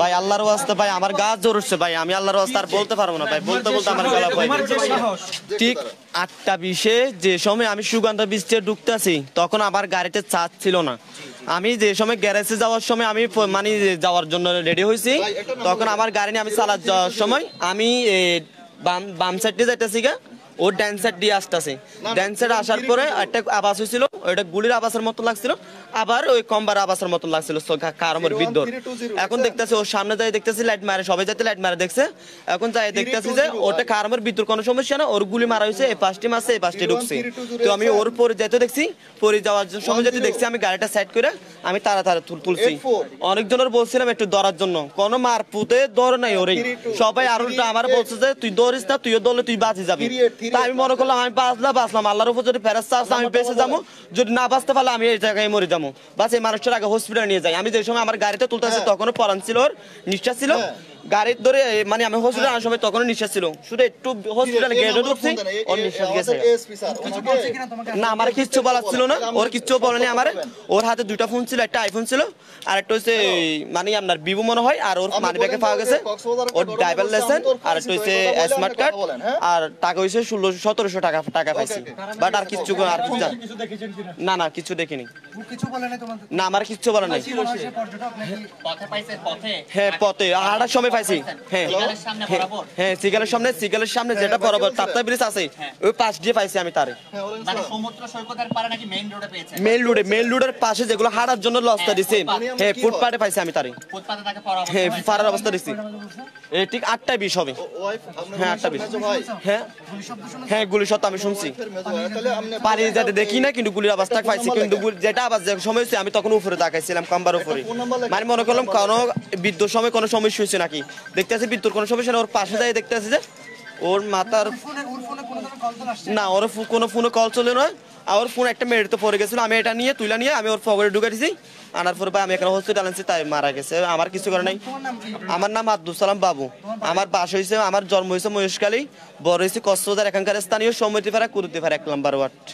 ভাই আল্লাহর ওয়াস্তে ভাই আমার গা জোর উঠছে ভাই, আমি আল্লাহর ওয়াস্তে আর বলতে পারবো না ভাই, বলতে বলতে আমার গলা ভাই। ঠিক 8:20-এ যে সময় আমি সুগন্ধা বীজে ঢুকতেছি তখন আমার গাড়িতে চার্জ ছিল না। আমি যে সময় গ্যারেজে যাওয়ার সময় আমি মানে যাওয়ার জন্য রেডি হয়েছি, তখন আমার গাড়ি নিয়ে আমি চালাতে যাওয়ার সময় আমি বাম সাইডে যাইতেছি গা, ও ডান সাইড দিয়ে আসতেছে। ডান সাইড আসার পরে একটা আওয়াজ হয়েছিল, ওইটা গুলির আওয়াজের মতো লাগছিল, আবার ওই কম্বার আওয়াজের মতো লাগছিল কারমের বিদ্যুৎ। এখন দেখতেছি ওর সামনে যাই দেখতেছি লাইট মারে, সবাই যাতে লাইট মারে দেখছে। এখন যাই দেখতেছি যে ওটা কারমের বিদ্যুৎ কোনো সমস্যা না, ওর গুলি মারা হয়েছে, এই পাঁচটি মারছে, এই পাঁচটি ঢুকছে। তো আমি ওর পরে যেতে দেখছি, পরে যাওয়ার সময় যেতে দেখছি আমি গাড়িটা সাইড করে আমি তাড়াতাড়ি তুলছি। অনেকজনের বলছিলাম একটু ধরার জন্য, কোনো মার পুঁতে দৌড় নাই ওরে, সবাই আর উল্টা আমার বলছে যে তুই দৌড়িস না, তুইও দৌড়লে তুই বাঁচি যাবি। তা আমি মনে করলাম আমি বাঁচলাম, আল্লাহর উপর যদি ফেরত আসছে আমি বেঁচে যাবো, যদি না বাঁচতে পারলে আমি এই জায়গায় মরে যাবো, বাস এই মানুষটার আগে হসপিটালে নিয়ে যাই। আমি যে সময় আমার গাড়িতে তুলতেছি তখনও পরান ছিল, ওর নিঃশ্বাস ছিল, গাড়ির ধরে মানে আমি হসপিটালে আনার সময় তখনও নিঃশ্বাস ছিল, শুধু একটু হসপিটালে গেটে ঢুকছি ওর নিঃশ্বাস গেছে। না আমার কিচ্ছু বলার ছিল না, ওর কিচ্ছু বলেনি আমার। ওর হাতে দুইটা ফোন ছিল, একটা আইফোন ছিল আর একটা হচ্ছে মানে আপনার ভিভো মনে হয়, আর ওর মানি ব্যাগে পাওয়া গেছে ওর ড্রাইভার লাইসেন্স, আর একটা হচ্ছে স্মার্ট কার্ড, আর টাকা হয়েছে 1600-1700 টাকা পাইছি। বাট আর কিচ্ছু আর না না কিছু দেখিনি, না আমার কিচ্ছু বলে নাই। হ্যাঁ পথে হাঁটার সময় পাইছি, হ্যাঁ হ্যাঁ সিগালের সামনে যেটা বরাবর তাপ্তা ব্রিজ আছে ওই পাশ দিয়ে পাইছি আমি তারে। মেইন রোডের পাশে যেগুলো হাঁটার জন্য রাস্তা দিছে, হ্যাঁ ফুটপাতে পাইছি আমি তারে, হ্যাঁ ফারার অবস্থা দিছি। এই ঠিক 8:20 হবে, হ্যাঁ 8:20, হ্যাঁ হ্যাঁ গুলি শব্দ আমি শুনছি, পারি যাতে দেখি না কিন্তু গুলির অবস্থা পাইছি। কিন্তু যেটা আবার যে সময় হয়েছে আমি তখন উপরে তাকাইছিলাম কাম্বার উপরে, মানে মনে করলাম কোনো বিদ্যুৎ সময় কোনো সমস্যা হয়েছে নাকি, দেখতে আছে বিদ্যুৎ কোনো সমস্যা না। ওর পাশে যাই দেখতে আছে যে ওর মাথার না, ওর কোনো ফোনে কল চলে নয়, আর ফোন একটা মেয়ের তো পড়ে গেছিল, আমি এটা নিয়ে তুইলা নিয়ে আমি ওর পকেটে ঢুকে দিয়েছি, আনার পরে আমি এখানে হসপিটাল আনছি, তাই মারা গেছে, আমার কিছু করে নাই। আমার নাম আব্দুল সালাম বাবু, আমার বাস হয়েছে, আমার জন্ম হয়েছে মহেশখালী, বড় হয়েছে কক্সবাজার, এখানকার স্থানীয় সমিতিপাড়া কুরুতিপাড়া 1 নম্বর ওয়ার্ড।